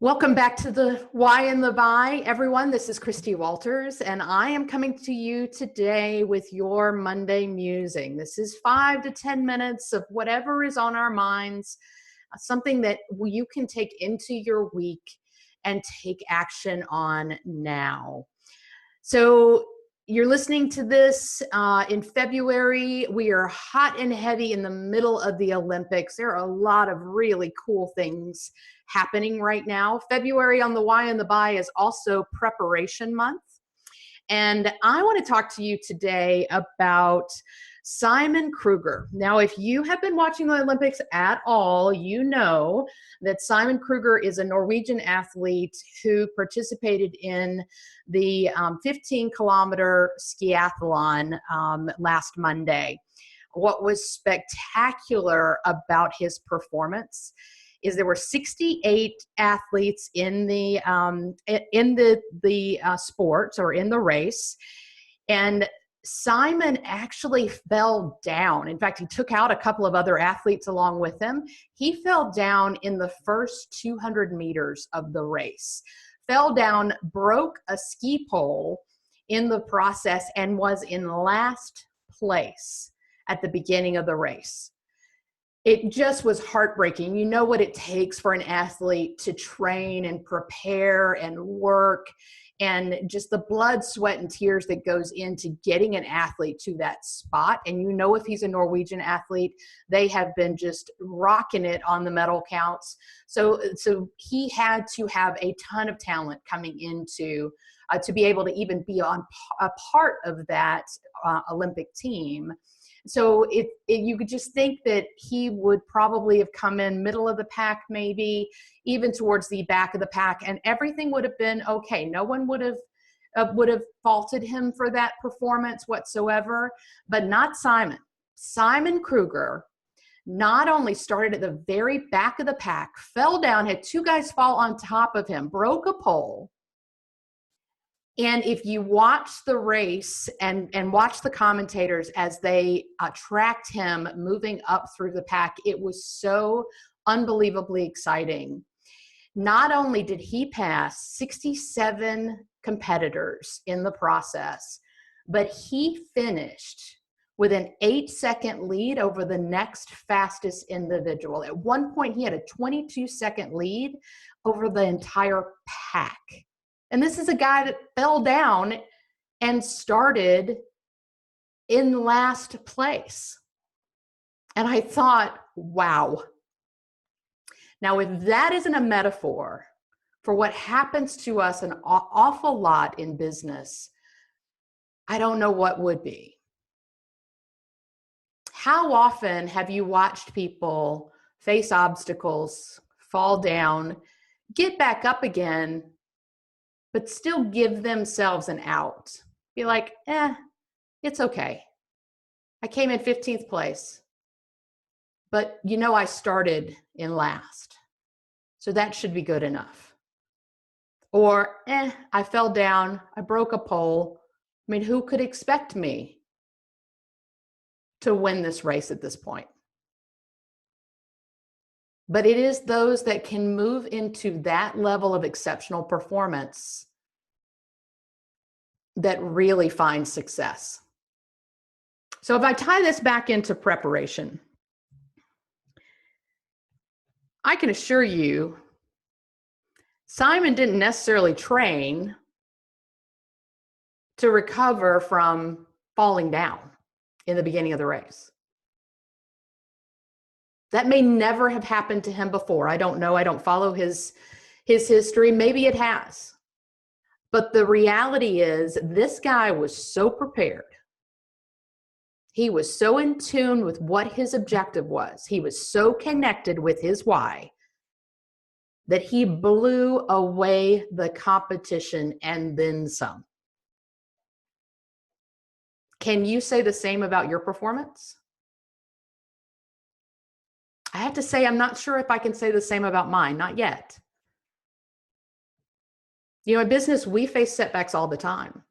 Welcome back to the Why and the Buy, everyone. This is Christie Walters, and I am coming to you today with your Monday Musing. This is 5 to 10 minutes of whatever is on our minds, something that you can take into your week and take action on now. So you're listening to this in February. We are hot and heavy in the middle of the Olympics. There are a lot of really cool things happening right now. February on the Why and the Buy is also preparation month. And I want to talk to you today about Simon Kruger. Now, if you have been watching the Olympics at all, you know that Simon Kruger is a Norwegian athlete who participated in the 15-kilometer skiathalon last Monday. What was spectacular about his performance is there were 68 athletes in the sports or in the race, and Simon actually fell down. In fact, he took out a couple of other athletes along with him. He fell down in the first 200 meters of the race, fell down, broke a ski pole in the process, and was in last place at the beginning of the race. It just was heartbreaking. You know what it takes for an athlete to train and prepare and work, and just the blood, sweat, and tears that goes into getting an athlete to that spot. And you know, if he's a Norwegian athlete, they have been just rocking it on the medal counts. So he had to have a ton of talent coming into to be able to even be on a part of that Olympic team. So you could just think that he would probably have come in middle of the pack, maybe even towards the back of the pack, and everything would have been okay. No one would have faulted him for that performance whatsoever, but not Simon. Simon Kruger not only started at the very back of the pack, fell down, had two guys fall on top of him, broke a pole. And if you watch the race and watch the commentators as they tracked him moving up through the pack, it was so unbelievably exciting. Not only did he pass 67 competitors in the process, but he finished with an 8-second lead over the next fastest individual. At one point, he had a 22-second lead over the entire pack. And this is a guy that fell down and started in last place. And I thought, wow. Now, if that isn't a metaphor for what happens to us an awful lot in business, I don't know what would be. How often have you watched people face obstacles, fall down, get back up again, but still give themselves an out? Be like, it's okay. I came in 15th place, but you know I started in last, so that should be good enough. Or, I fell down, I broke a pole. I mean, who could expect me to win this race at this point? But it is those that can move into that level of exceptional performance that really find success. So if I tie this back into preparation, I can assure you, Simon didn't necessarily train to recover from falling down in the beginning of the race. That may never have happened to him before. I don't know. I don't follow his history. Maybe it has. But the reality is, this guy was so prepared. He was so in tune with what his objective was. He was so connected with his why that he blew away the competition and then some. Can you say the same about your performance? I have to say, I'm not sure if I can say the same about mine. Not yet. You know, in business, we face setbacks all the time.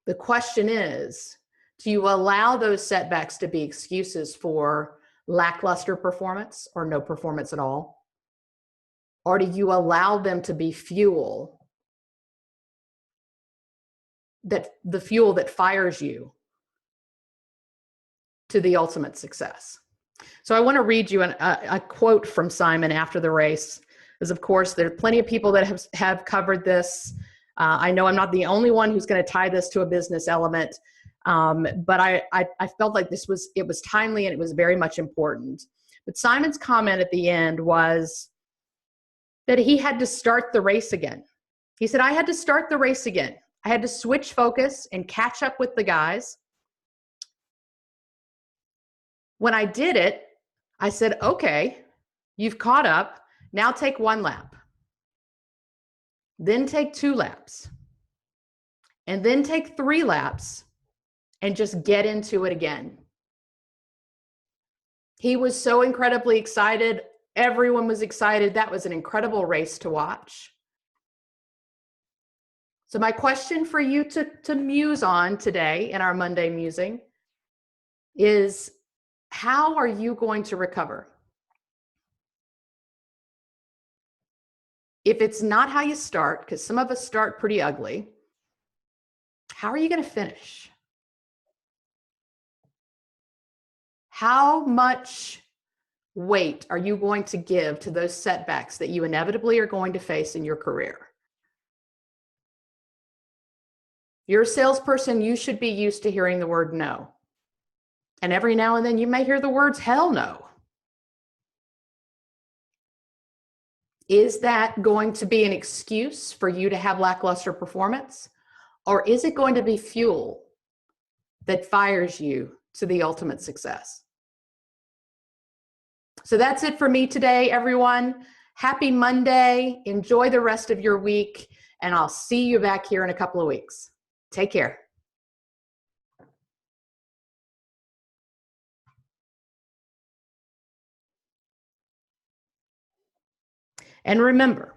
The question is, do you allow those setbacks to be excuses for lackluster performance or no performance at all? or do you allow them to be fuel, the fuel that fires you to the ultimate success? So I want to read you a quote from Simon after the race, because of course there are plenty of people that have covered this. I know I'm not the only one who's going to tie this to a business element, but I felt like it was timely and it was very much important. But Simon's comment at the end was that he had to start the race again. He said, I had to start the race again. I had to switch focus and catch up with the guys. When I did it, I said, okay, you've caught up. Now take 1 lap. Then take 2 laps. And then take 3 laps and just get into it again. He was so incredibly excited. Everyone was excited. That was an incredible race to watch. So my question for you to muse on today in our Monday musing is, how are you going to recover? If it's not how you start, because some of us start pretty ugly, how are you going to finish? How much weight are you going to give to those setbacks that you inevitably are going to face in your career? You're a salesperson, you should be used to hearing the word no. And every now and then you may hear the words hell no. Is that going to be an excuse for you to have lackluster performance? Or is it going to be fuel that fires you to the ultimate success? So that's it for me today, everyone. Happy Monday. Enjoy the rest of your week, and I'll see you back here in a couple of weeks. Take care. And remember,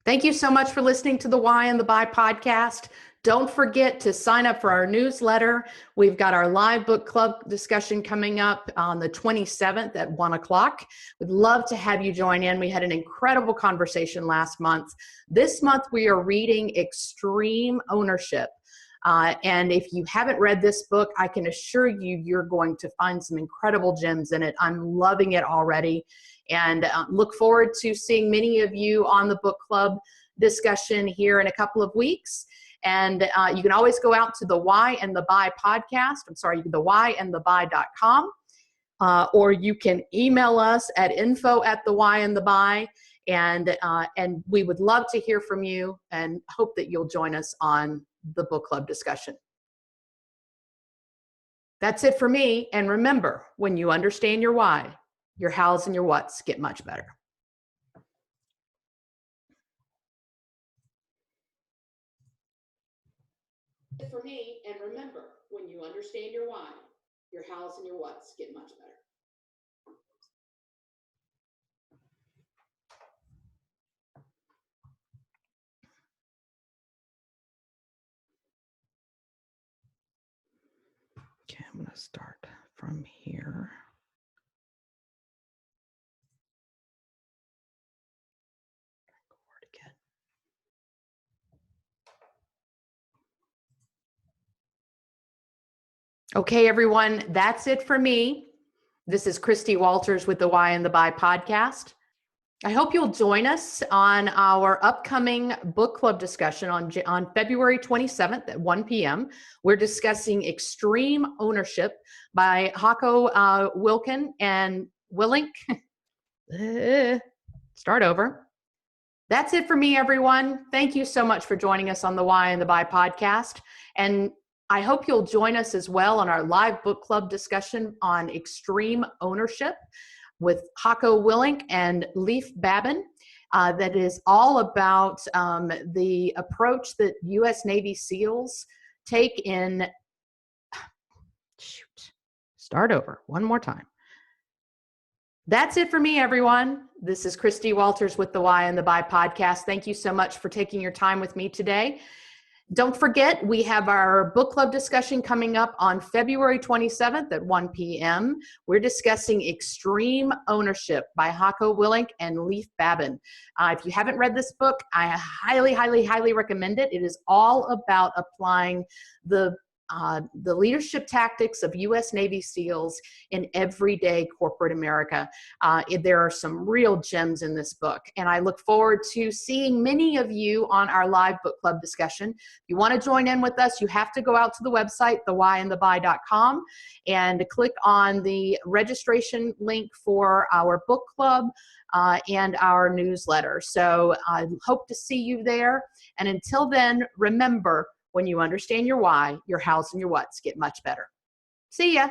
thank you so much for listening to the Why and the Buy podcast. Don't forget to sign up for our newsletter. We've got our live book club discussion coming up on the 27th at 1 o'clock. We'd love to have you join in. We had an incredible conversation last month. This month, we are reading Extreme Ownership. And if you haven't read this book, I can assure you, you're going to find some incredible gems in it. I'm loving it already. And look forward to seeing many of you on the book club discussion here in a couple of weeks. And you can always go out to the Why and the Buy podcast. I'm sorry, the whyandthebuy.com. Or you can email us at info@thewhyandthebuy. And we would love to hear from you and hope that you'll join us on the book club discussion. That's it for me. And remember, when you understand your why, your hows and your whats get much better. For me, and remember, when you understand your why, your hows and your whats get much better. Okay, I'm going to start from here. Okay, everyone, that's it for me. This is Christie Walters with the Why and the Buy podcast. I hope you'll join us on our upcoming book club discussion on February 27th at 1 p.m. We're discussing Extreme Ownership by Hako Willink and Willink. Start over. That's it for me, everyone. Thank you so much for joining us on the Why and the Buy podcast. And I hope you'll join us as well on our live book club discussion on Extreme Ownership with Hako Willink and Leif Babin. That is all about the approach that U.S. Navy SEALs take in, start over one more time. That's it for me, everyone. This is Christie Walters with the Why and the Buy podcast. Thank you so much for taking your time with me today. Don't forget, we have our book club discussion coming up on February 27th at 1 p.m. We're discussing Extreme Ownership by Hako Willink and Leif Babin. If you haven't read this book, I highly, highly, highly recommend it. It is all about applying the leadership tactics of U.S. Navy SEALs in everyday corporate America. There are some real gems in this book, and I look forward to seeing many of you on our live book club discussion. If you want to join in with us, you have to go out to the website, thewhyandthebuy.com, and click on the registration link for our book club and our newsletter. So I hope to see you there. And until then, remember, when you understand your why, your hows and your whats get much better. See ya.